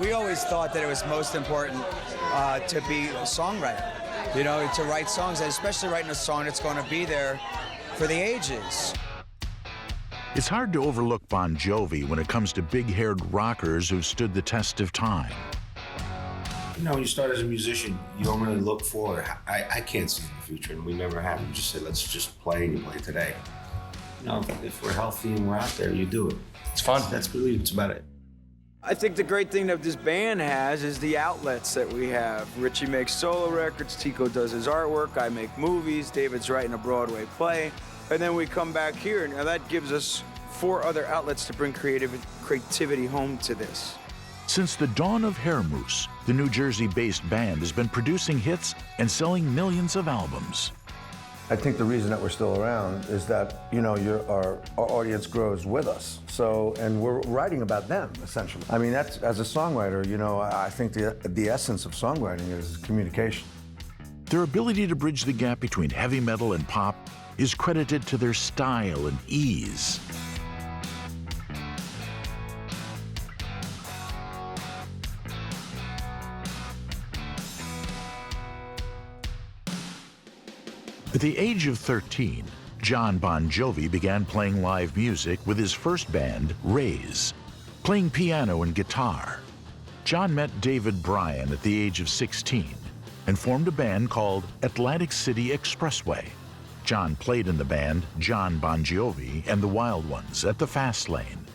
We always thought that it was most important to be a songwriter, you know, to write songs, and especially writing a song that's going to be there for the ages. It's hard to overlook Bon Jovi when it comes to big-haired rockers who've stood the test of time. You know, when you start as a musician, you don't really look forward. I can't see the future, and we never have. We just say, let's just play and you play today. You know, if we're healthy and we're out there, you do it. It's fun. That's really, it's about it. I think the great thing that this band has is the outlets that we have. Richie makes solo records, Tico does his artwork, I make movies, David's writing a Broadway play, and then we come back here. Now that gives us 4 other outlets to bring creativity home to this. Since the dawn of Hair Mousse, the New Jersey-based band has been producing hits and selling millions of albums. I think the reason that we're still around is that, you know, our audience grows with us. So, and we're writing about them, essentially. I mean, that's, as a songwriter, you know, I think the essence of songwriting is communication. Their ability to bridge the gap between heavy metal and pop is credited to their style and ease. At the age of 13, Jon Bon Jovi began playing live music with his first band, Raise, playing piano and guitar. Jon met David Bryan at the age of 16 and formed a band called Atlantic City Expressway. Jon played in the band Jon Bon Jovi and the Wild Ones at the Fast Lane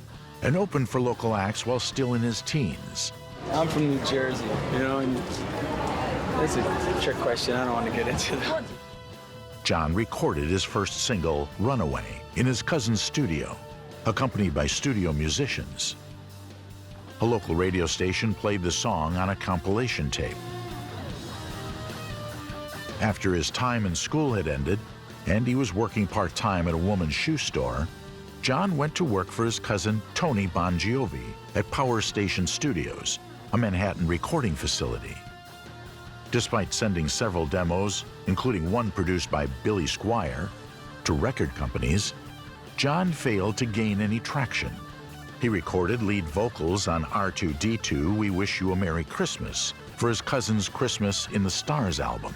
and opened for local acts while still in his teens. I'm from New Jersey, you know, and that's a trick question. I don't want to get into that. Jon recorded his first single, Runaway, in his cousin's studio, accompanied by studio musicians. A local radio station played the song on a compilation tape. After his time in school had ended, and he was working part-time at a woman's shoe store, Jon went to work for his cousin Tony Bon Jovi at Power Station Studios, a Manhattan recording facility. Despite sending several demos, including one produced by Billy Squier, to record companies, Jon failed to gain any traction. He recorded lead vocals on R2-D2 We Wish You a Merry Christmas for his cousin's Christmas in the Stars album.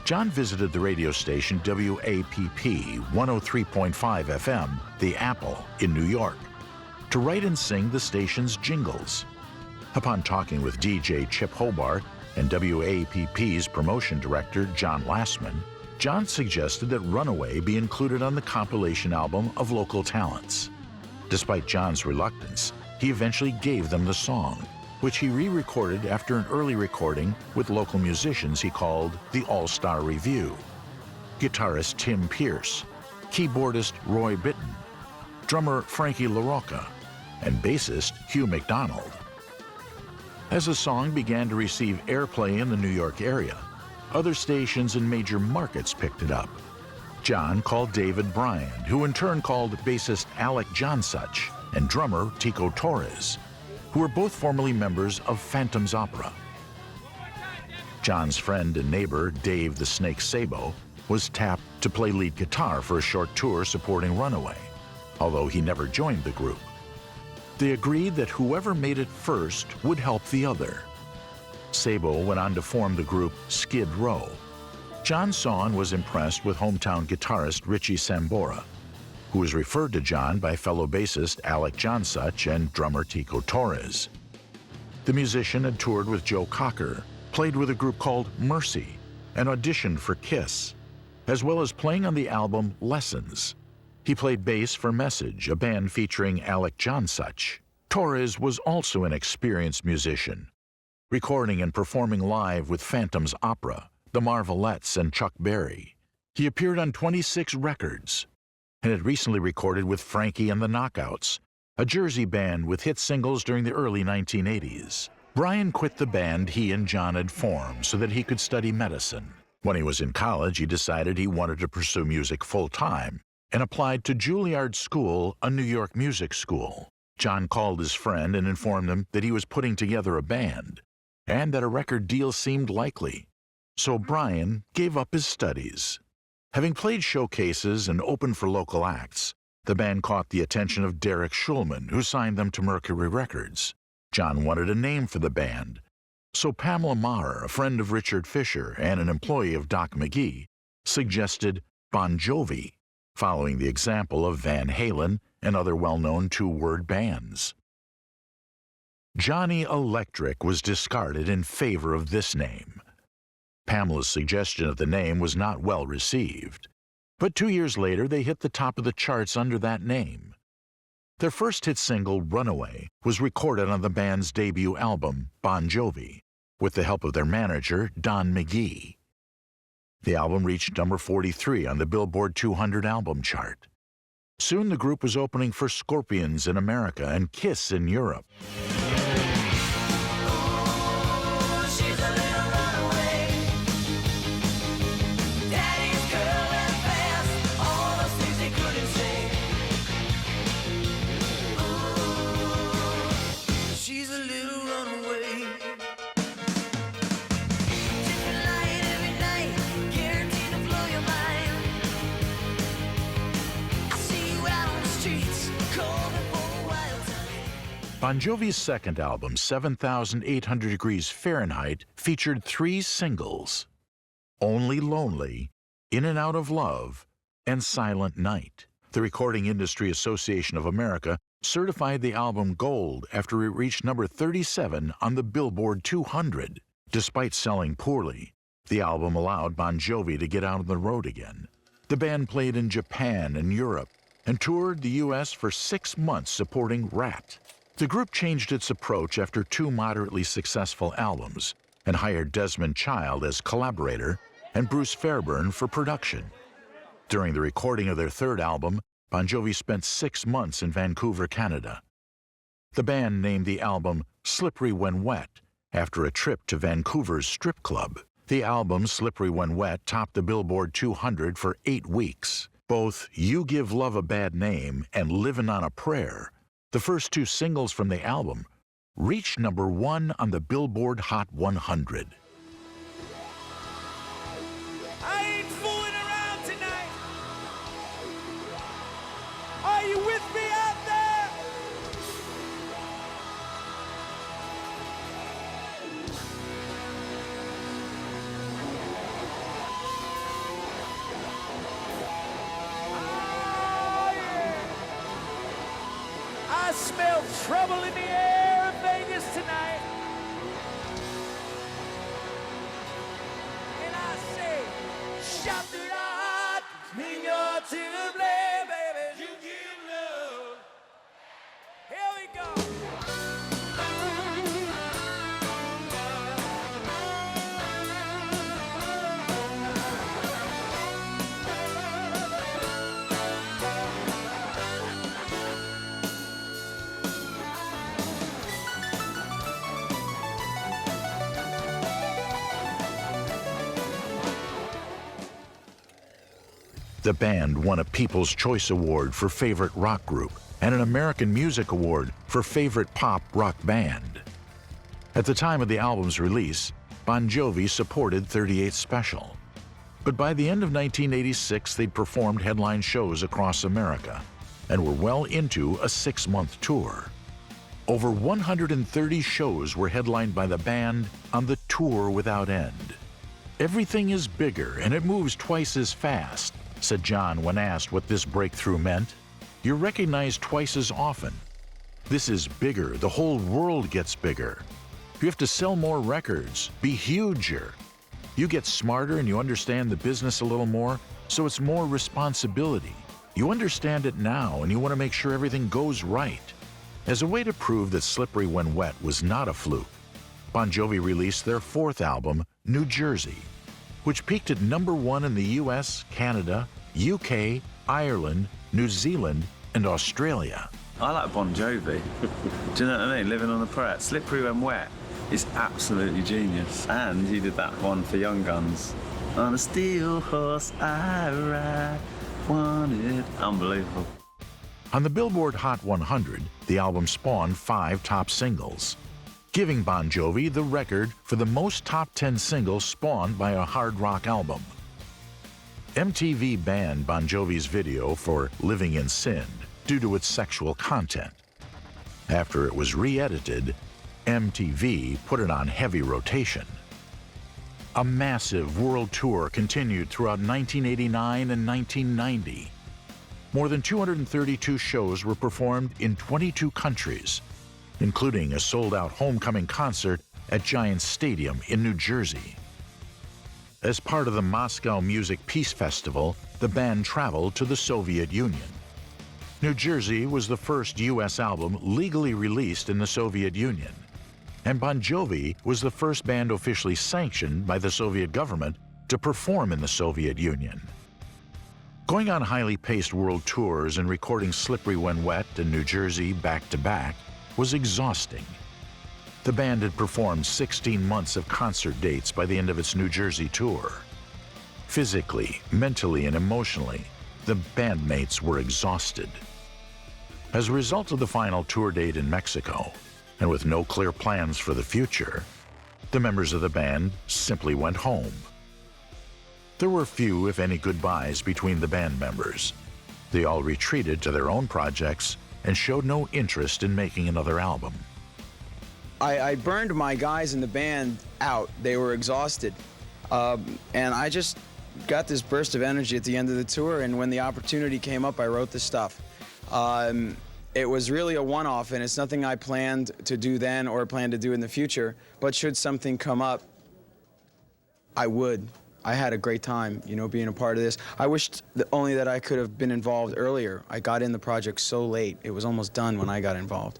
Jon visited the radio station WAPP 103.5 FM, The Apple, in New York, to write and sing the station's jingles. Upon talking with DJ Chip Hobart and WAPP's promotion director, John Lastman, Jon suggested that Runaway be included on the compilation album of local talents. Despite Jon's reluctance, he eventually gave them the song, which he re-recorded after an early recording with local musicians he called the All-Star Review. Guitarist Tim Pierce, keyboardist Roy Bittan, drummer Frankie LaRocca, and bassist Hugh McDonald. As the song began to receive airplay in the New York area, other stations in major markets picked it up. Jon called David Bryan, who in turn called bassist Alec Johnsuch and drummer Tico Torres, who were both formerly members of Phantom's Opera. Jon's friend and neighbor, Dave the Snake Sabo, was tapped to play lead guitar for a short tour supporting Runaway, although he never joined the group. They agreed that whoever made it first would help the other. Sabo went on to form the group Skid Row. Jon saw and was impressed with hometown guitarist Richie Sambora, who was referred to Jon by fellow bassist Alec Johnsuch and drummer Tico Torres. The musician had toured with Joe Cocker, played with a group called Mercy, and auditioned for Kiss, as well as playing on the album Lessons. He played bass for Message, a band featuring Alec Johnsuch. Torres was also an experienced musician, recording and performing live with Phantom's Opera, the Marvelettes, and Chuck Berry. He appeared on 26 records and had recently recorded with Frankie and the Knockouts, a Jersey band with hit singles during the early 1980s. Bryan quit the band he and Jon had formed so that he could study medicine. When he was in college, he decided he wanted to pursue music full-time and applied to Juilliard School, a New York music school. Jon called his friend and informed him that he was putting together a band and that a record deal seemed likely. So Bryan gave up his studies. Having played showcases and opened for local acts, the band caught the attention of Derek Schulman, who signed them to Mercury Records. John wanted a name for the band, so Pamela Maher, a friend of Richard Fisher and an employee of Doc McGee, suggested Bon Jovi, following the example of Van Halen and other well-known two-word bands. Johnny Electric was discarded in favor of this name. Pamela's suggestion of the name was not well received, but 2 years later they hit the top of the charts under that name. Their first hit single, Runaway, was recorded on the band's debut album, Bon Jovi, with the help of their manager, Don McGee. The album reached number 43 on the Billboard 200 album chart. Soon the group was opening for Scorpions in America and Kiss in Europe. Bon Jovi's second album, 7,800 Degrees Fahrenheit, featured 3 singles: Only Lonely, In and Out of Love, and Silent Night. The Recording Industry Association of America certified the album gold after it reached number 37 on the Billboard 200. Despite selling poorly, the album allowed Bon Jovi to get out on the road again. The band played in Japan and Europe and toured the U.S. for 6 months supporting Rat. The group changed its approach after 2 moderately successful albums and hired Desmond Child as collaborator and Bruce Fairbairn for production. During the recording of their third album, Bon Jovi spent 6 months in Vancouver, Canada. The band named the album Slippery When Wet after a trip to Vancouver's strip club. The album Slippery When Wet topped the Billboard 200 for 8 weeks. Both You Give Love a Bad Name and Livin' on a Prayer, the first 2 singles from the album, reached number 1 on the Billboard Hot 100. I ain't fooling around tonight. Are you with me out there? Oh, yeah. I smell trouble in the air in Vegas tonight. And I say, shout it out, mean you're to blame, baby. You give love. Here we go. The band won a People's Choice Award for Favorite Rock Group and an American Music Award for Favorite Pop Rock Band. At the time of the album's release, Bon Jovi supported 38 Special. But by the end of 1986, they'd performed headline shows across America and were well into a 6-month tour. Over 130 shows were headlined by the band on the tour without end. Everything is bigger and it moves twice as fast, said John when asked what this breakthrough meant. You're recognized twice as often. This is bigger. The whole world gets bigger. You have to sell more records, be huger. You get smarter and you understand the business a little more, so it's more responsibility. You understand it now and you want to make sure everything goes right. As a way to prove that Slippery When Wet was not a fluke, Bon Jovi released their 4th album, New Jersey, which peaked at number 1 in the US, Canada, UK, Ireland, New Zealand, and Australia. I like Bon Jovi. Do you know what I mean? Living on a Prayer. Slippery When Wet is absolutely genius. And he did that one for Young Guns. On a steel horse I ride, wanted. Unbelievable. On the Billboard Hot 100, the album spawned 5 top singles, giving Bon Jovi the record for the most top 10 singles spawned by a hard rock album. MTV banned Bon Jovi's video for Living in Sin due to its sexual content. After it was re-edited, MTV put it on heavy rotation. A massive world tour continued throughout 1989 and 1990. More than 232 shows were performed in 22 countries, including a sold-out homecoming concert at Giants Stadium in New Jersey. As part of the Moscow Music Peace Festival, the band traveled to the Soviet Union. New Jersey was the first U.S. album legally released in the Soviet Union, and Bon Jovi was the first band officially sanctioned by the Soviet government to perform in the Soviet Union. Going on highly paced world tours and recording Slippery When Wet and New Jersey back-to-back was exhausting. The band had performed 16 months of concert dates by the end of its New Jersey tour. Physically, mentally, and emotionally, the bandmates were exhausted. As a result of the final tour date in Mexico, and with no clear plans for the future, the members of the band simply went home. There were few, if any, goodbyes between the band members. They all retreated to their own projects and showed no interest in making another album. I burned my guys in the band out. They were exhausted. And I just got this burst of energy at the end of the tour, and when the opportunity came up, I wrote the stuff. It was really a one-off, and it's nothing I planned to do then or plan to do in the future, but should something come up, I would. I had a great time, you know, being a part of this. I wished only that I could have been involved earlier. I got in the project so late. It was almost done when I got involved.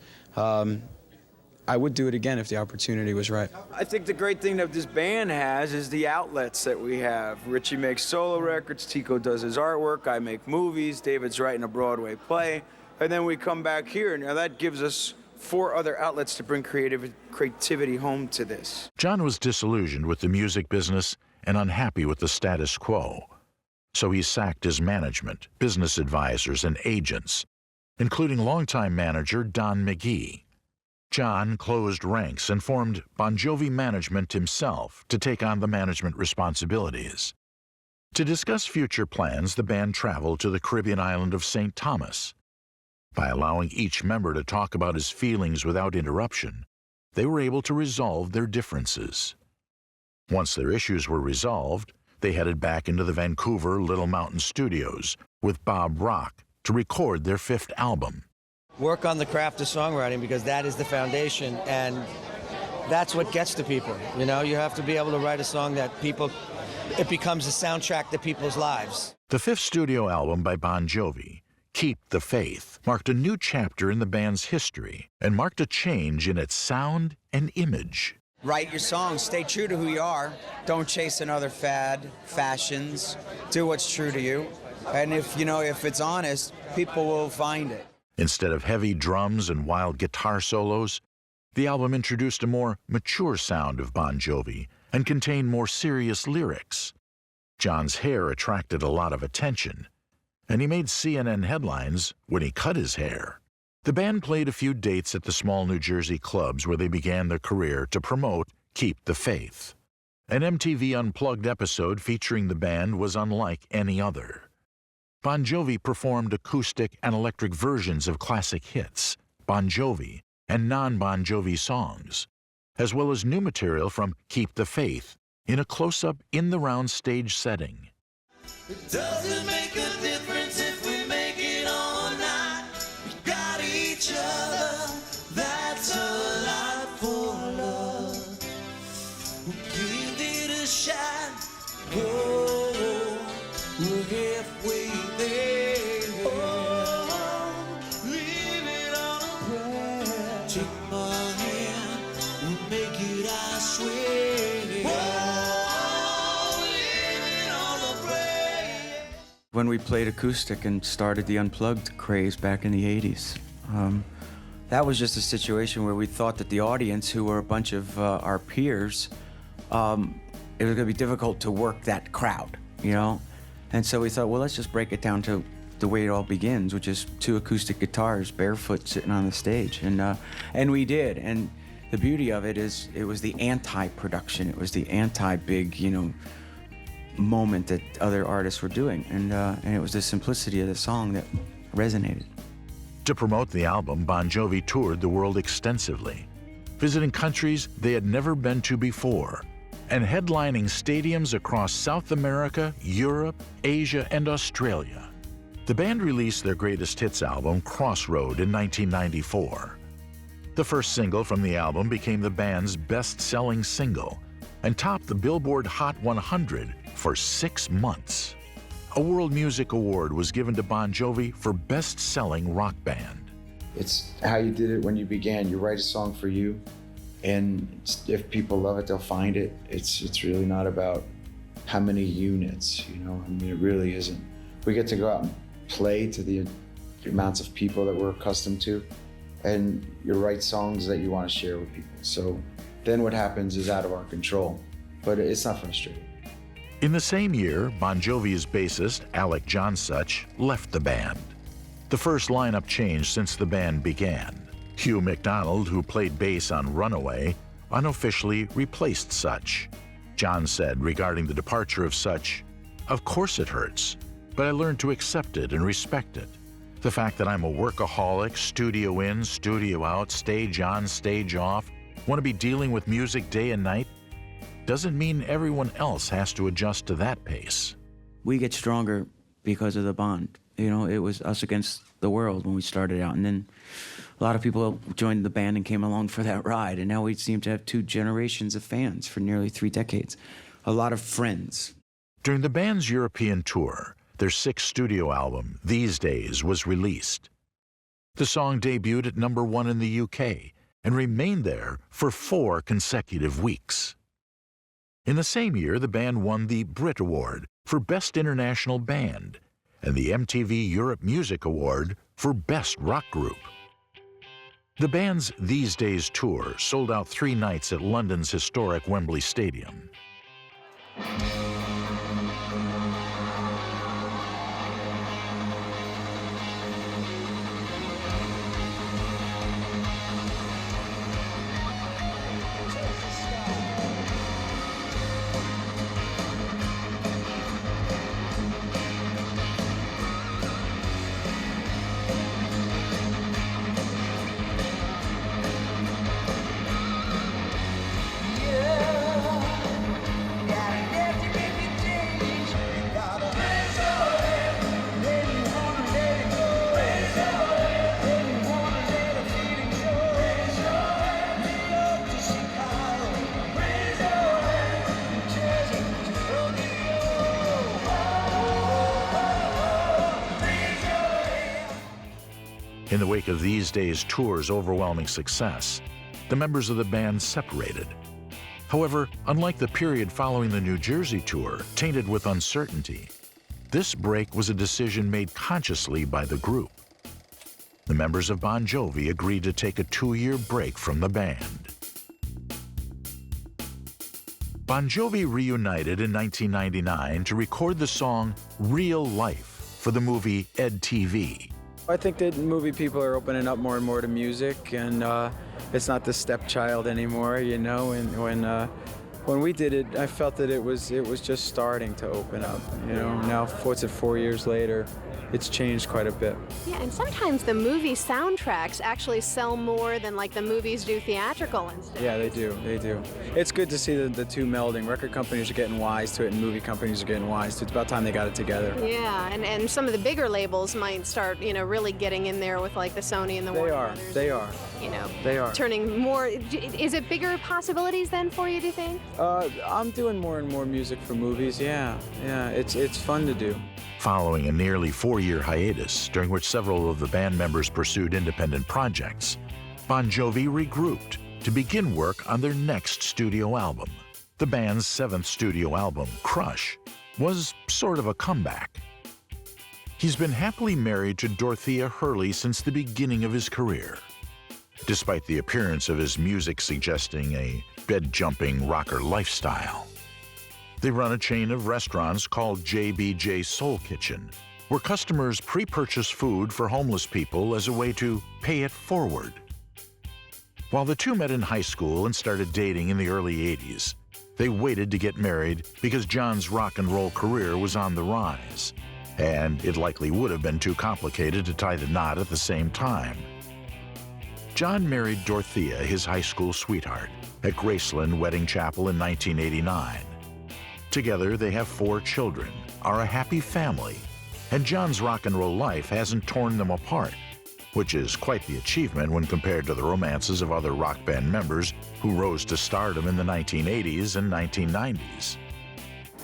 I would do it again if the opportunity was right. I think the great thing that this band has is the outlets that we have. Richie makes solo records, Tico does his artwork, I make movies, David's writing a Broadway play, and then we come back here. Now that gives us 4 other outlets to bring creativity home to this. Jon was disillusioned with the music business and unhappy with the status quo. So he sacked his management, business advisors, and agents, including longtime manager Don McGee. Jon closed ranks and formed Bon Jovi Management himself to take on the management responsibilities. To discuss future plans, the band traveled to the Caribbean island of St. Thomas. By allowing each member to talk about his feelings without interruption, they were able to resolve their differences. Once their issues were resolved, they headed back into the Vancouver Little Mountain Studios with Bob Rock to record their 5th album. Work on the craft of songwriting, because that is the foundation, and that's what gets to people. You know, you have to be able to write a song that it becomes a soundtrack to people's lives. The 5th studio album by Bon Jovi, Keep the Faith, marked a new chapter in the band's history and marked a change in its sound and image. Write your songs, stay true to who you are. Don't chase another fad, fashions. Do what's true to you. And if it's honest, people will find it. Instead of heavy drums and wild guitar solos, the album introduced a more mature sound of Bon Jovi and contained more serious lyrics. Jon's hair attracted a lot of attention, and he made CNN headlines when he cut his hair. The band played a few dates at the small New Jersey clubs where they began their career to promote Keep the Faith. An MTV Unplugged episode featuring the band was unlike any other. Bon Jovi performed acoustic and electric versions of classic hits, Bon Jovi, and non-Bon Jovi songs, as well as new material from Keep the Faith in a close-up, in-the-round stage setting. It doesn't make a difference if we make it or not. We got each other, that's a lot for love. We'll give it a shot. Whoa, we're halfway there. Oh, leave it on a prayer. Take my hand, we'll make it, I swear. Whoa, leave it on a prayer. When we played acoustic and started the Unplugged craze back in the 80s, that was just a situation where we thought that the audience, who were a bunch of our peers, it was going to be difficult to work that crowd, you know? And so we thought, well, let's just break it down to the way it all begins, which is 2 acoustic guitars, barefoot, sitting on the stage. And we did. And the beauty of it is it was the anti-production. It was the anti-big, moment that other artists were doing. And it was the simplicity of the song that resonated. To promote the album, Bon Jovi toured the world extensively. visiting countries they had never been to before, and headlining stadiums across South America, Europe, Asia, and Australia. The band released their greatest hits album, Crossroad, in 1994. The first single from the album became the band's best-selling single and topped the Billboard Hot 100 for 6 months. A World Music Award was given to Bon Jovi for best-selling rock band. It's how you did it when you began. You write a song for you, and if people love it, they'll find it. It's really not about how many units, you know? I mean, it really isn't. We get to go out and play to the amounts of people that we're accustomed to, and you write songs that you want to share with people. So then what happens is out of our control, but it's not frustrating. In the same year, Bon Jovi's bassist, Alec Johnsuch, left the band. The first lineup change since the band began. Hugh McDonald, who played bass on Runaway, unofficially replaced Such. John said regarding the departure of Such, "Of course it hurts, but I learned to accept it and respect it. The fact that I'm a workaholic, studio in, studio out, stage on, stage off, want to be dealing with music day and night, doesn't mean everyone else has to adjust to that pace." We get stronger because of the bond. You know, it was us against the world when we started out. And then a lot of people joined the band and came along for that ride. And now we seem to have 2 generations of fans for nearly 3 decades. A lot of friends. During the band's European tour, their 6th studio album, These Days, was released. The song debuted at #1 in the UK and remained there for 4 consecutive weeks. In the same year, the band won the Brit Award for Best International Band and the MTV Europe Music Award for Best Rock Group. The band's These Days tour sold out 3 nights at London's historic Wembley Stadium. In the wake of These Days tour's overwhelming success, the members of the band separated. However, unlike the period following the New Jersey tour, tainted with uncertainty, this break was a decision made consciously by the group. The members of Bon Jovi agreed to take a 2-year break from the band. Bon Jovi reunited in 1999 to record the song Real Life for the movie Ed TV. I think that movie people are opening up more and more to music, and it's not the stepchild anymore, you know. And when we did it, I felt that it was just starting to open up, you know. Now, what's it, 4 years later, it's changed quite a bit. Yeah, and sometimes the movie soundtracks actually sell more than like the movies do theatrical and stuff. Yeah, they do. It's good to see the 2 melding. Record companies are getting wise to it, and movie companies are getting wise to it. It's about time they got it together. Yeah, and some of the bigger labels might start, you know, really getting in there with like the Sony and the Warner Brothers. They are. You know, They are. turning more. Is it bigger possibilities then for you, do you think? I'm doing more and more music for movies. Yeah, it's fun to do. Following a nearly 4-year hiatus, during which several of the band members pursued independent projects, Bon Jovi regrouped to begin work on their next studio album. The band's 7th studio album, Crush, was sort of a comeback. He's been happily married to Dorothea Hurley since the beginning of his career. Despite the appearance of his music suggesting a bed-jumping rocker lifestyle. They run a chain of restaurants called JBJ Soul Kitchen, where customers pre-purchase food for homeless people as a way to pay it forward. While the 2 met in high school and started dating in the early 80s, they waited to get married because John's rock and roll career was on the rise, and it likely would have been too complicated to tie the knot at the same time. John married Dorothea, his high school sweetheart, at Graceland Wedding Chapel in 1989. Together, they have 4 children, are a happy family, and John's rock and roll life hasn't torn them apart, which is quite the achievement when compared to the romances of other rock band members who rose to stardom in the 1980s and 1990s.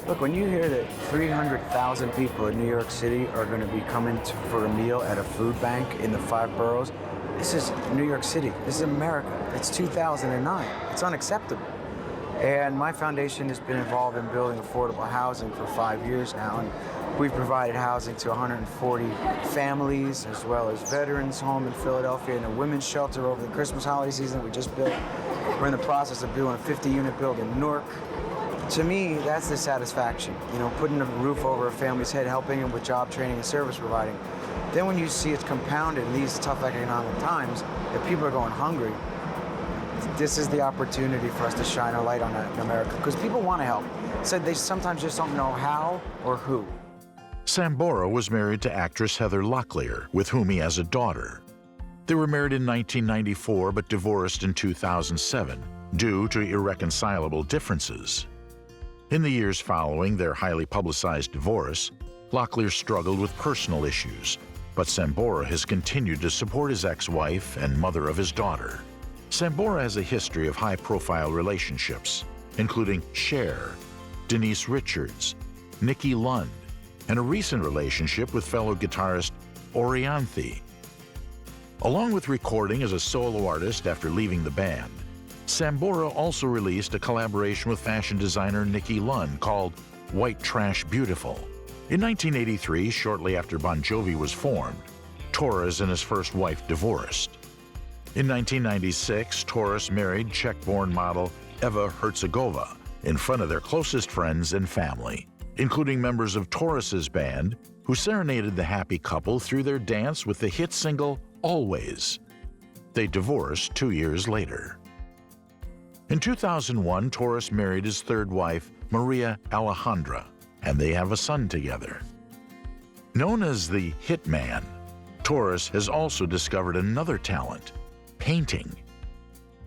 Look, when you hear that 300,000 people in New York City are going to be coming for a meal at a food bank in the 5 boroughs, this is New York City. This is America. It's 2009. It's unacceptable. And my foundation has been involved in building affordable housing for 5 years now, and we've provided housing to 140 families, as well as veterans home in Philadelphia and a women's shelter over the Christmas holiday season we just built. We're in the process of doing a 50-unit build in Newark. To me, that's the satisfaction, you know, putting a roof over a family's head, helping them with job training and service providing. Then when you see it's compounded in these tough economic times, that people are going hungry, this is the opportunity for us to shine a light on that in America, because people want to help. So they sometimes just don't know how or who. Sambora was married to actress Heather Locklear, with whom he has a daughter. They were married in 1994 but divorced in 2007 due to irreconcilable differences. In the years following their highly publicized divorce, Locklear struggled with personal issues, but Sambora has continued to support his ex-wife and mother of his daughter. Sambora has a history of high-profile relationships, including Cher, Denise Richards, Nikki Lund, and a recent relationship with fellow guitarist Orianthi. Along with recording as a solo artist after leaving the band, Sambora also released a collaboration with fashion designer Nikki Lund called White Trash Beautiful. In 1983, shortly after Bon Jovi was formed, Torres and his first wife divorced. In 1996, Torres married Czech-born model Eva Herzegovina in front of their closest friends and family, including members of Torres's band, who serenaded the happy couple through their dance with the hit single Always. They divorced 2 years later. In 2001, Torres married his third wife, Maria Alejandra, and they have a son together. Known as the Hitman, Torres has also discovered another talent, painting.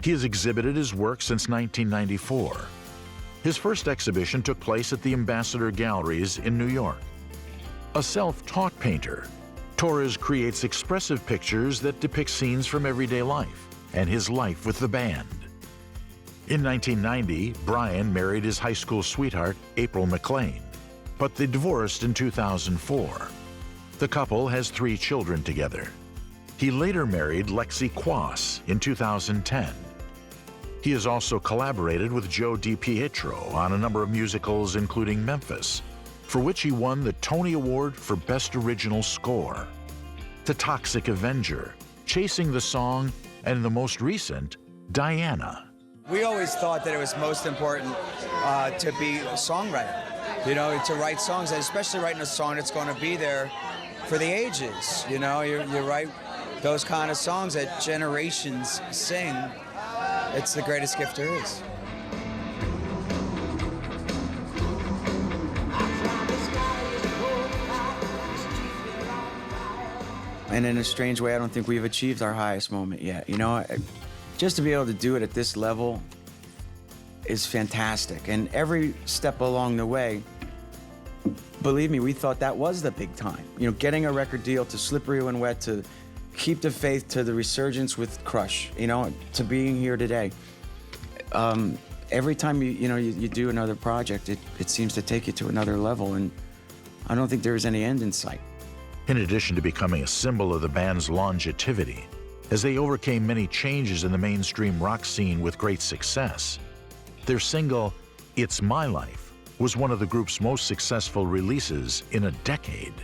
He has exhibited his work since 1994. His first exhibition took place at the Ambassador Galleries in New York. A self-taught painter, Torres creates expressive pictures that depict scenes from everyday life and his life with the band. In 1990, Bryan married his high school sweetheart, April McClain, but they divorced in 2004. The couple has 3 children together. He later married Lexi Quas in 2010. He has also collaborated with Joe DiPietro on a number of musicals, including Memphis, for which he won the Tony Award for Best Original Score, The Toxic Avenger, Chasing the Song, and the most recent, Diana. We always thought that it was most important to be a songwriter, you know, to write songs, and especially writing a song that's going to be there for the ages. You know, you write those kind of songs that generations sing. It's the greatest gift there is. And in a strange way, I don't think we've achieved our highest moment yet. You know, just to be able to do it at this level is fantastic. And every step along the way, believe me, we thought that was the big time. You know, getting a record deal, to Slippery When Wet, to Keep the Faith, to the resurgence with Crush, you know, to being here today. Every time you do another project, it seems to take you to another level, and I don't think there is any end in sight. In addition to becoming a symbol of the band's longevity, as they overcame many changes in the mainstream rock scene with great success, their single, It's My Life, was one of the group's most successful releases in a decade,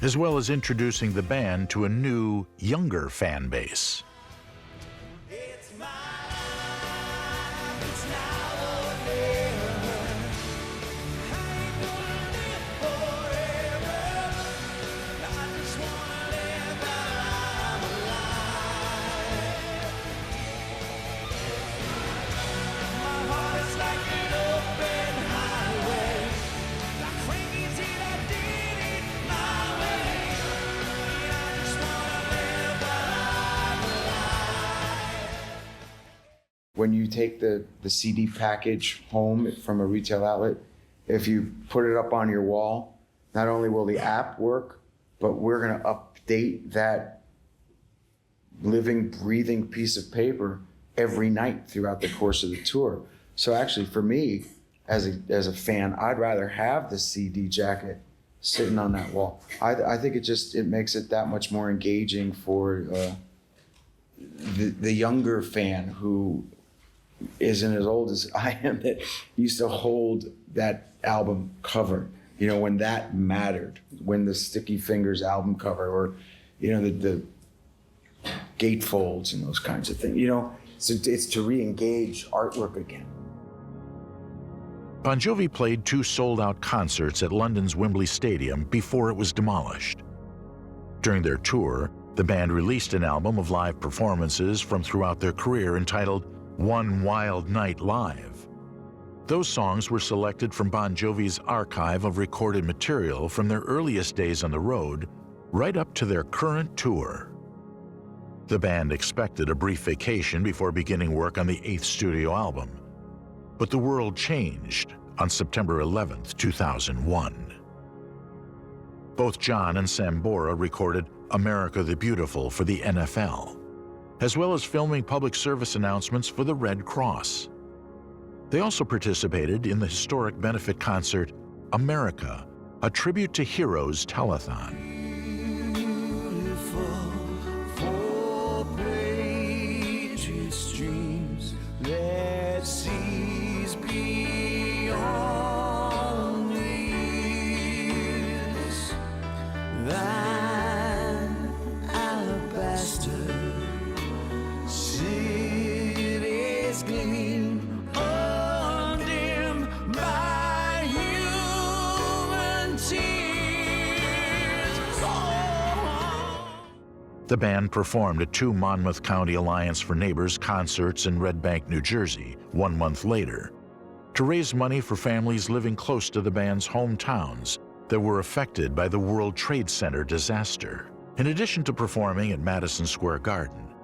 as well as introducing the band to a new, younger fan base. When you take the CD package home from a retail outlet, if you put it up on your wall, not only will the app work, but we're gonna update that living, breathing piece of paper every night throughout the course of the tour. So actually for me, as a fan, I'd rather have the CD jacket sitting on that wall. I think it makes it that much more engaging for the younger fan who isn't as old as I am, that used to hold that album cover, you know, when that mattered, when the Sticky Fingers album cover, or, you know, the gatefolds and those kinds of things, you know. So it's to re-engage artwork again. Bon Jovi played 2 sold-out concerts at London's Wembley Stadium before it was demolished. During their tour, the band released an album of live performances from throughout their career entitled One Wild Night Live. Those songs were selected from Bon Jovi's archive of recorded material from their earliest days on the road, right up to their current tour. The band expected a brief vacation before beginning work on the 8th studio album. But the world changed on September 11th, 2001. Both Jon and Sambora recorded America the Beautiful for the NFL, as well as filming public service announcements for the Red Cross. They also participated in the historic benefit concert, America, a tribute to heroes telethon. The band performed at 2 Monmouth County Alliance for Neighbors concerts in Red Bank, New Jersey, 1 month later, to raise money for families living close to the band's hometowns that were affected by the World Trade Center disaster. In addition to performing at Madison Square Garden,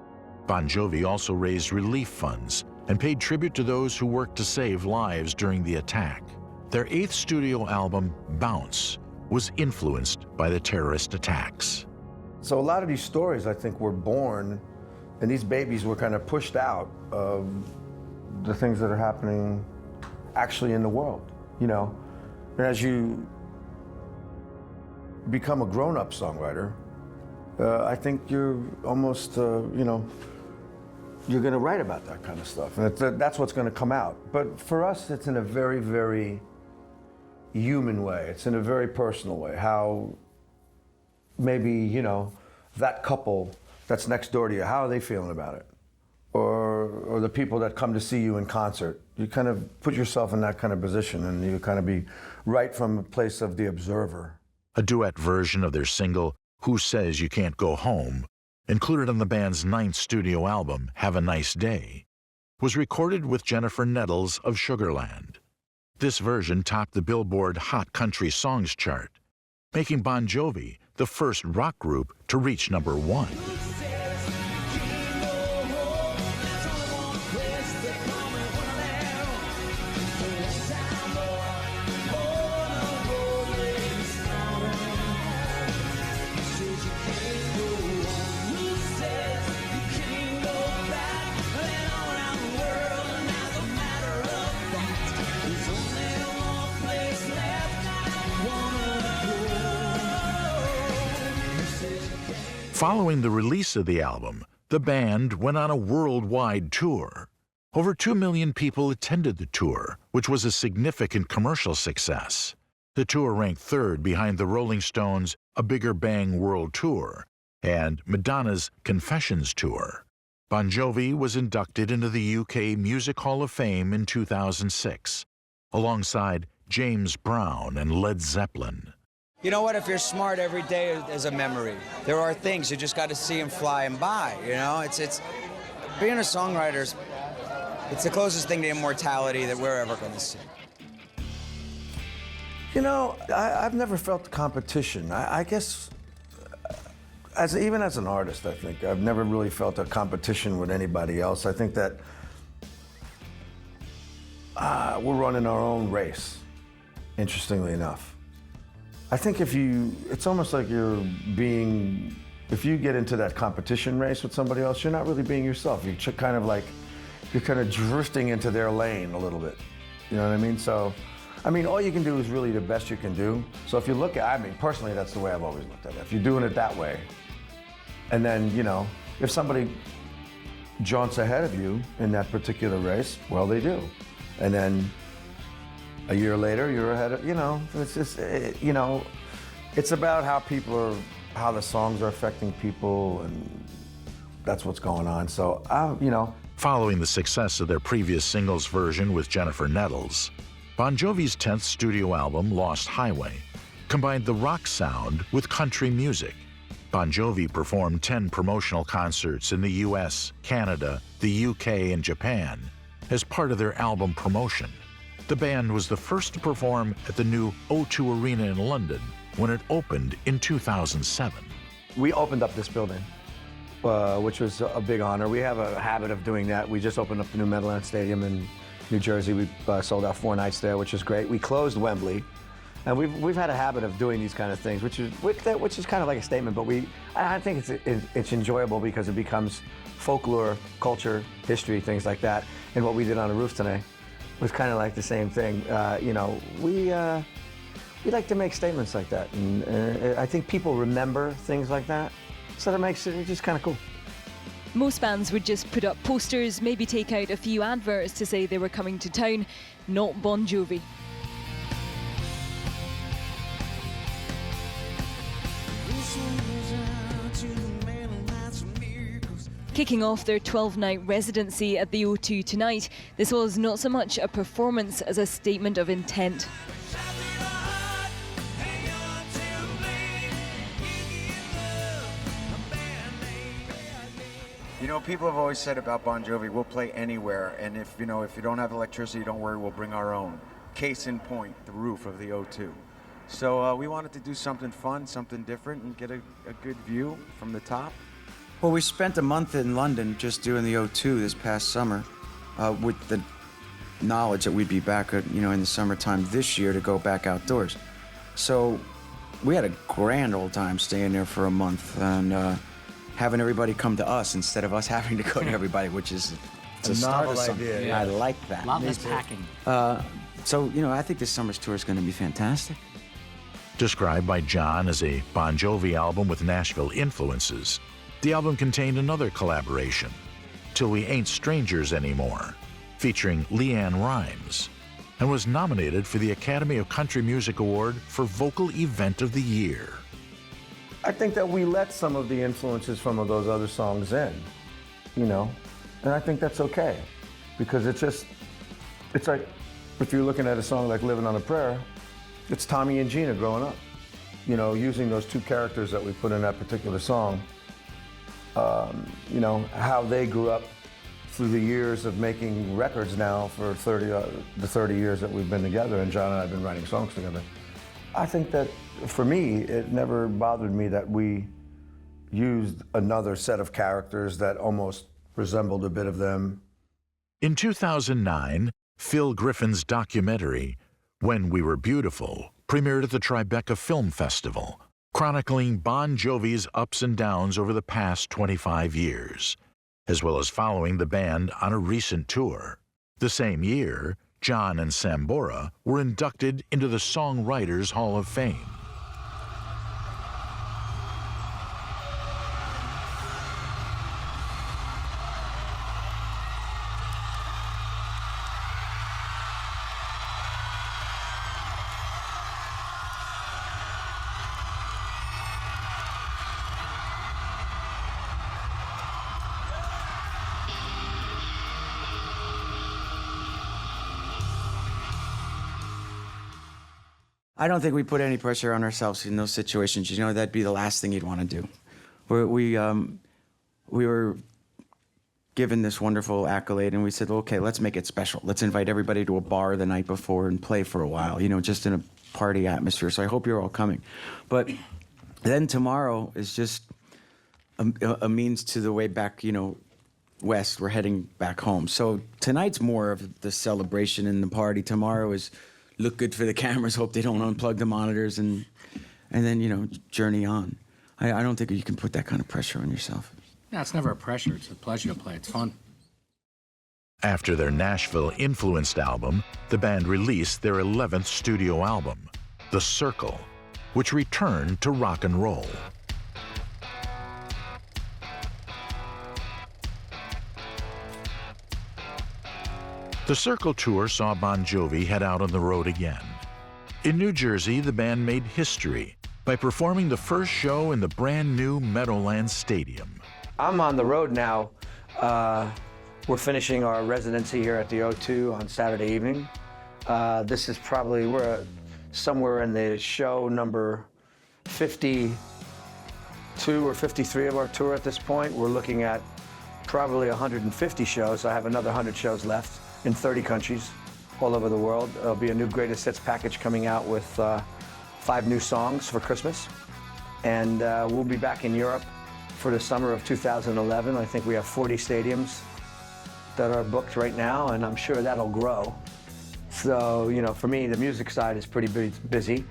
Bon Jovi also raised relief funds and paid tribute to those who worked to save lives during the attack. Their 8th studio album, Bounce, was influenced by the terrorist attacks. So a lot of these stories, I think, were born, and these babies were kind of pushed out of the things that are happening actually in the world, you know? And as you become a grown-up songwriter, I think you're almost, you know, you're gonna write about that kind of stuff, and that's what's gonna come out. But for us, it's in a very, very human way. It's in a very personal way, how maybe, you know, that couple that's next door to you, how are they feeling about it? Or the people that come to see you in concert. You kind of put yourself in that kind of position, and you kind of be right from a place of the observer. A duet version of their single, Who Says You Can't Go Home, included on the band's 9th studio album, Have a Nice Day, was recorded with Jennifer Nettles of Sugarland. This version topped the Billboard Hot Country Songs chart, making Bon Jovi the first rock group to reach #1. Following the release of the album, the band went on a worldwide tour. Over 2 million people attended the tour, which was a significant commercial success. The tour ranked 3rd behind the Rolling Stones' A Bigger Bang World Tour and Madonna's Confessions Tour. Bon Jovi was inducted into the UK Music Hall of Fame in 2006, alongside James Brown and Led Zeppelin. You know what? If you're smart, every day is a memory. There are things, you just got to see them flying by, you know? It's being a songwriter, it's the closest thing to immortality that we're ever going to see. You know, I've never felt competition. I guess, even as an artist, I think, I've never really felt a competition with anybody else. I think that we're running our own race, interestingly enough. I think it's almost like if you get into that competition race with somebody else, you're not really being yourself. You're kind of drifting into their lane a little bit. You know what I mean? So, I mean, all you can do is really the best you can do. So if you look at, I mean, personally, that's the way I've always looked at it. If you're doing it that way, and then, you know, if somebody jaunts ahead of you in that particular race, well, they do. And then a year later, you're ahead of, you know, it's just, you know, it's about how the songs are affecting people, and that's what's going on. So, you know. Following the success of their previous singles version with Jennifer Nettles, Bon Jovi's 10th studio album, Lost Highway, combined the rock sound with country music. Bon Jovi performed 10 promotional concerts in the US, Canada, the UK, and Japan as part of their album promotion. The band was the first to perform at the new O2 Arena in London when it opened in 2007. We opened up this building, which was a big honor. We have a habit of doing that. We just opened up the new Meadowlands Stadium in New Jersey. We sold out 4 nights there, which is great. We closed Wembley, and we've had a habit of doing these kind of things, which is kind of like a statement. But I think it's enjoyable because it becomes folklore, culture, history, things like that. And what we did on the roof today was kind of like the same thing. You know, we like to make statements like that, and I think people remember things like that, so that makes it just kind of cool. Most bands would just put up posters, maybe take out a few adverts to say they were coming to town. Not Bon Jovi. Kicking off their 12-night residency at the O2 tonight, this was not so much a performance as a statement of intent. You know, people have always said about Bon Jovi, we'll play anywhere, and if you don't have electricity, don't worry, we'll bring our own. Case in point, the roof of the O2. So we wanted to do something fun, something different, and get a good view from the top. Well, we spent a month in London just doing the O2 this past summer, with the knowledge that we'd be back, in the summertime this year to go back outdoors. So we had a grand old time staying there for a month and having everybody come to us instead of us having to go to everybody, which is a start of something. Idea, yeah. I like that. A lot less packing. So I think this summer's tour is going to be fantastic. Described by Jon as a Bon Jovi album with Nashville influences, the album contained another collaboration, Till We Ain't Strangers Anymore, featuring LeAnn Rimes, and was nominated for the Academy of Country Music Award for Vocal Event of the Year. I think that we let some of the influences from those other songs in, and I think that's okay, because it's like, if you're looking at a song like Living on a Prayer, it's Tommy and Gina growing up, using those 2 characters that we put in that particular song, how they grew up through the years of making records now for the 30 years that we've been together, and Jon and I have been writing songs together. I think that, for me, it never bothered me that we used another set of characters that almost resembled a bit of them. In 2009, Phil Griffin's documentary, When We Were Beautiful, premiered at the Tribeca Film Festival, chronicling Bon Jovi's ups and downs over the past 25 years, as well as following the band on a recent tour. The same year, Jon and Sambora were inducted into the Songwriters Hall of Fame. I don't think we put any pressure on ourselves in those situations. That'd be the last thing you'd want to do. We were given this wonderful accolade, and we said, okay, let's make it special. Let's invite everybody to a bar the night before and play for a while, just in a party atmosphere. So I hope you're all coming. But then tomorrow is just a means to the way back, west. We're heading back home. So tonight's more of the celebration and the party. Tomorrow is look good for the cameras, hope they don't unplug the monitors, and then, you know, journey on. I don't think you can put that kind of pressure on yourself. No, it's never a pressure. It's a pleasure to play. It's fun. After their Nashville-influenced album, the band released their 11th studio album, The Circle, which returned to rock and roll. The Circle tour saw Bon Jovi head out on the road again. In New Jersey, the band made history by performing the first show in the brand new Meadowlands Stadium. I'm on the road now. We're finishing our residency here at the O2 on Saturday evening. This is probably, we're somewhere in the show number 52 or 53 of our tour at this point. We're looking at probably 150 shows. I have another 100 shows left in 30 countries all over the world. There'll be a new greatest hits package coming out with 5 new songs for Christmas. And we'll be back in Europe for the summer of 2011. I think we have 40 stadiums that are booked right now, and I'm sure that'll grow. So, you know, for me, the music side is pretty busy.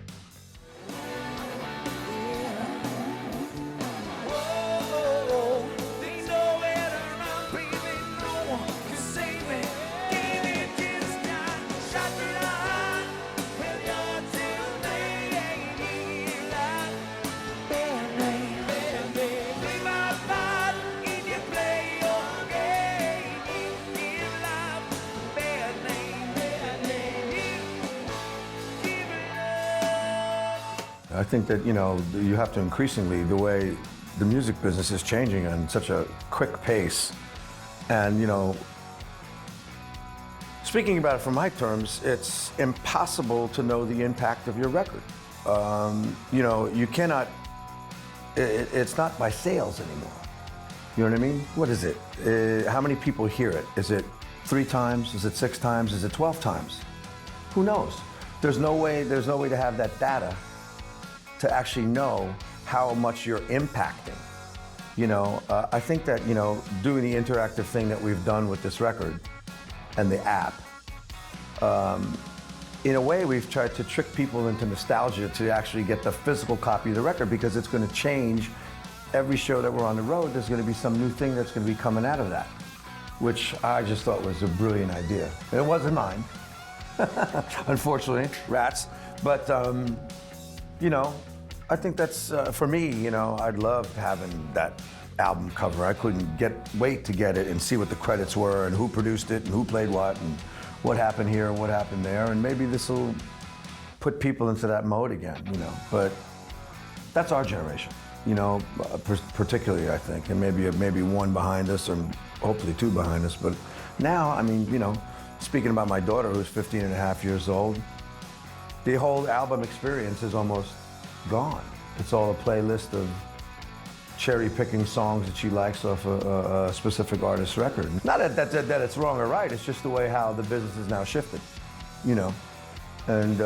I think that, you know, you have to increasingly, the way the music business is changing on such a quick pace. And, you know, speaking about it from my terms, it's impossible to know the impact of your record. You know, you cannot, it's not by sales anymore. You know what I mean? What is it? How many people hear it? Is it 3 times? Is it 6 times? Is it 12 times? Who knows? There's no way to have that data to actually know how much you're impacting. You know, I think that, you know, doing the interactive thing that we've done with this record and the app, in a way we've tried to trick people into nostalgia to actually get the physical copy of the record, because it's going to change. Every show that we're on the road, there's going to be some new thing that's going to be coming out of that, which I just thought was a brilliant idea. And it wasn't mine, unfortunately, rats. But, you know, I think that's, for me, you know, I'd love having that album cover. I couldn't wait to get it and see what the credits were and who produced it and who played what and what happened here and what happened there. And maybe this will put people into that mode again, you know. But that's our generation, you know, particularly, I think. And maybe one behind us, or hopefully 2 behind us. But now, I mean, you know, speaking about my daughter, who's 15 and a half years old, the whole album experience is almost gone. It's all a playlist of cherry-picking songs that she likes off a specific artist's record. Not that it's wrong or right, it's just the way how the business is now shifted, you know. And,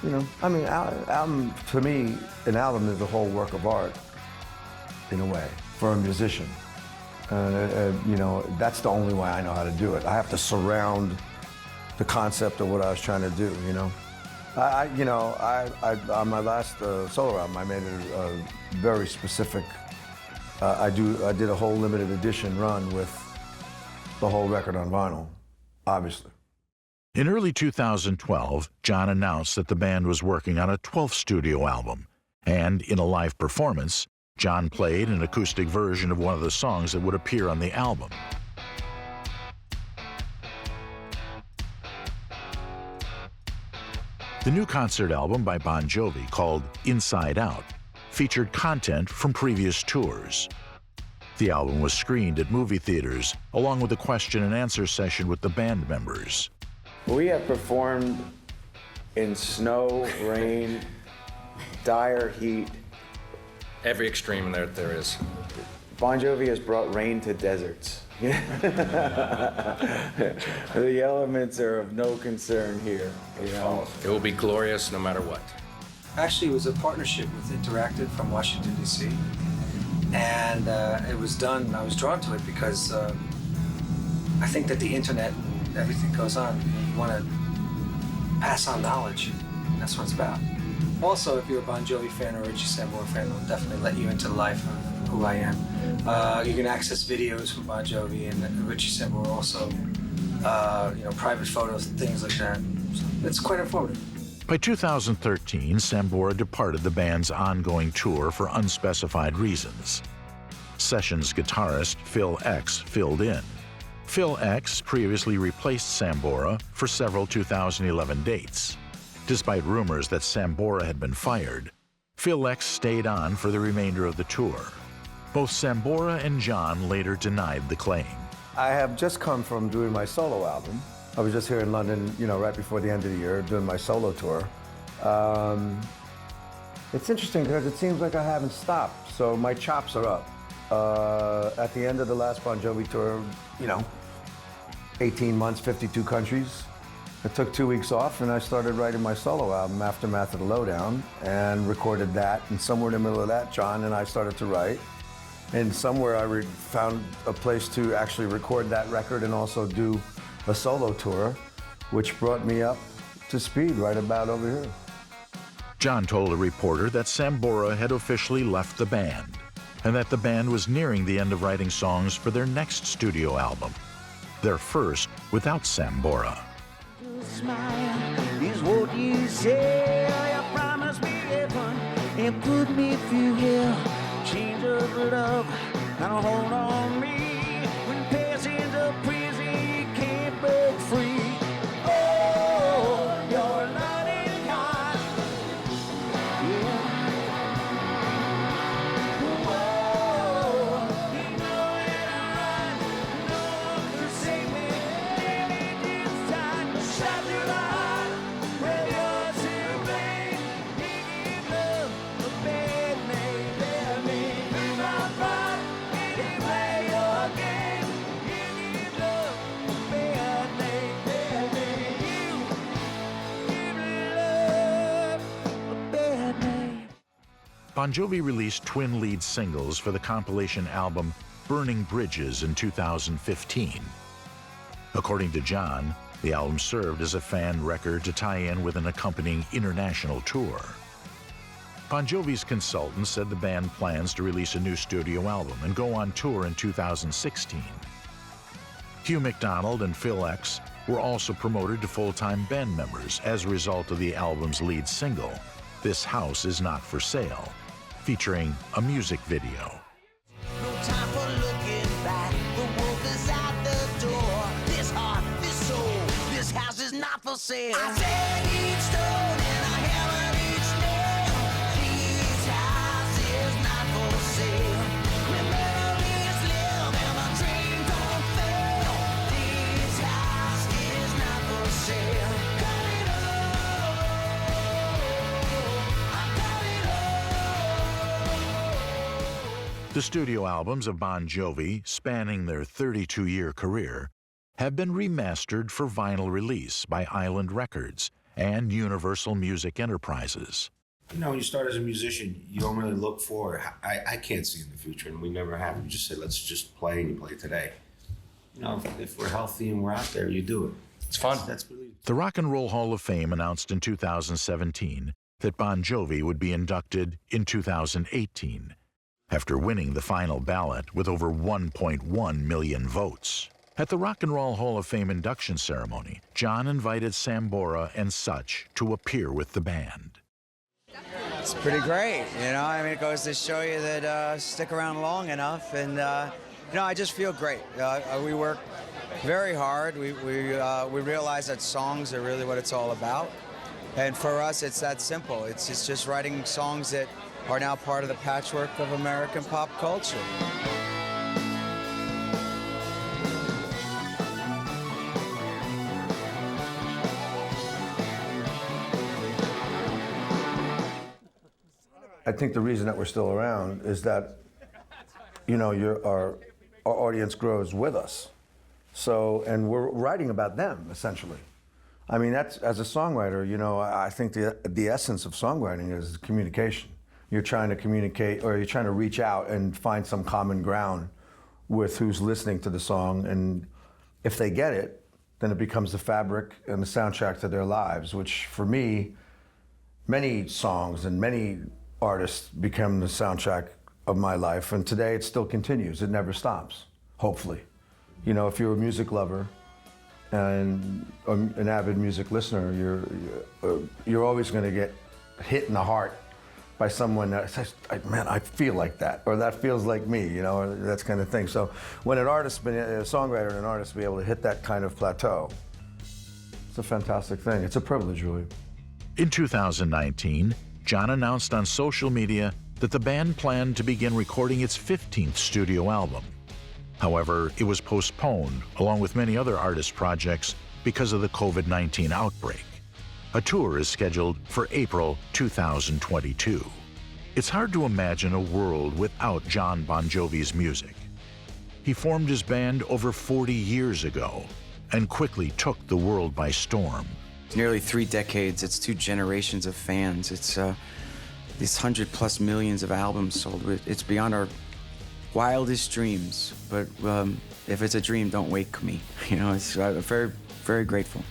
you know, I mean, album, to me, an album is a whole work of art, in a way, for a musician. You know, that's the only way I know how to do it. I have to surround the concept of what I was trying to do, you know. On my last solo album, I made a very specific. I did a whole limited edition run with the whole record on vinyl, obviously. In early 2012, Jon announced that the band was working on a 12th studio album, and in a live performance, Jon played an acoustic version of one of the songs that would appear on the album. The new concert album by Bon Jovi, called Inside Out, featured content from previous tours. The album was screened at movie theaters, along with a question and answer session with the band members. We have performed in snow, rain, dire heat. Every extreme there is. Bon Jovi has brought rain to deserts. The elements are of no concern here, you know. It will be glorious no matter what. Actually, it was a partnership with Interactive from Washington, D.C. And it was done, I was drawn to it because I think that the internet and everything goes on. You want to pass on knowledge. That's what it's about. Also, if you're a Bon Jovi fan or a Richie Sambora fan, it'll definitely let you into the life of who I am. You can access videos from Bon Jovi and Richie Sambora also, private photos and things like that. So it's quite informative. By 2013, Sambora departed the band's ongoing tour for unspecified reasons. Sessions guitarist Phil X filled in. Phil X previously replaced Sambora for several 2011 dates. Despite rumors that Sambora had been fired, Phil X stayed on for the remainder of the tour. Both Sambora and Jon later denied the claim. I have just come from doing my solo album. I was just here in London, right before the end of the year, doing my solo tour. It's interesting because it seems like I haven't stopped, so my chops are up. At the end of the last Bon Jovi tour, 18 months, 52 countries. I took 2 weeks off and I started writing my solo album, Aftermath of the Lowdown, and recorded that. And somewhere in the middle of that, Jon and I started to write. And somewhere I found a place to actually record that record and also do a solo tour, which brought me up to speed right about over here. Jon told a reporter that Sambora had officially left the band and that the band was nearing the end of writing songs for their next studio album, their first without Sambora. Smile is what you say. You promise me heaven and put me through hell. Change of love and hold on me. When passing the prison, you can't break free. Oh, you're not in God. Yeah. Whoa, you know it right. No one can save me. Maybe this time, shut your eye. Where you're to blame. You give love a bad name, bad name. Do not fight anyway your game. You give love a bad name, bad name. You give love a bad name. Bon Jovi released twin lead singles for the compilation album Burning Bridges in 2015. According to Jon, the album served as a fan record to tie in with an accompanying international tour. Bon Jovi's consultant said the band plans to release a new studio album and go on tour in 2016. Hugh McDonald and Phil X were also promoted to full-time band members as a result of the album's lead single, This House Is Not For Sale, featuring a music video. No time for looking back. The wolf is at the door. This heart, this soul, this house is not for sale. I stand each stone and I hammer each nail. This house is not for sale. When memories live and my dreams don't fail. This house is not for sale. Cut it off. I cut it off. The studio albums of Bon Jovi, spanning their 32-year career, have been remastered for vinyl release by Island Records and Universal Music Enterprises. When you start as a musician, you don't really look forward. I can't see in the future, and we never have. You just say, let's just play, and you play today. If we're healthy and we're out there, you do it. It's fun. That's really. The Rock and Roll Hall of Fame announced in 2017 that Bon Jovi would be inducted in 2018, after winning the final ballot with over 1.1 million votes. At the Rock and Roll Hall of Fame induction ceremony, Jon invited Sambora and Such to appear with the band. It's pretty great, it goes to show you that stick around long enough, and I just feel great. We work very hard. We realize that songs are really what it's all about, and for us, it's that simple. It's just writing songs that are now part of the patchwork of American pop culture. I think the reason that we're still around is that, our audience grows with us. So, and we're writing about them, essentially. That's, as a songwriter, I think the essence of songwriting is communication. you're trying to communicate or you're trying to reach out and find some common ground with who's listening to the song. And if they get it, then it becomes the fabric and the soundtrack to their lives, which for me, many songs and many artists become the soundtrack of my life. And today it still continues. It never stops, hopefully. You know, if you're a music lover and an avid music listener, you're always going to get hit in the heart by someone that says, man, I feel like that, or that feels like me, you know, or that kind of thing. So when a songwriter and an artist be able to hit that kind of plateau, it's a fantastic thing. It's a privilege, really. In 2019, Jon announced on social media that the band planned to begin recording its 15th studio album. However, it was postponed, along with many other artist projects, because of the COVID-19 outbreak. A tour is scheduled for April 2022. It's hard to imagine a world without Jon Bon Jovi's music. He formed his band over 40 years ago and quickly took the world by storm. Nearly 3 decades, it's 2 generations of fans. It's these 100+ millions of albums sold. It's beyond our wildest dreams, but if it's a dream, don't wake me. You know, it's very, very grateful.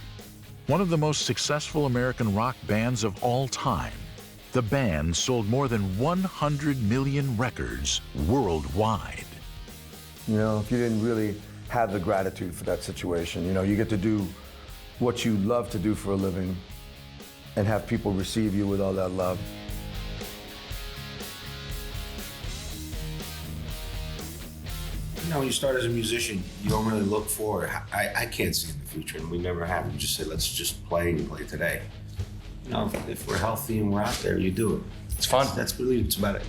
One of the most successful American rock bands of all time, the band sold more than 100 million records worldwide. You know, if you didn't really have the gratitude for that situation, you know, you get to do what you love to do for a living and have people receive you with all that love. You know, when you start as a musician, you don't really look forward. I can't see in the future, and we never have. We just say, let's just play and play today. You know, if we're healthy and we're out there, you do it. It's fun. That's really what's about it.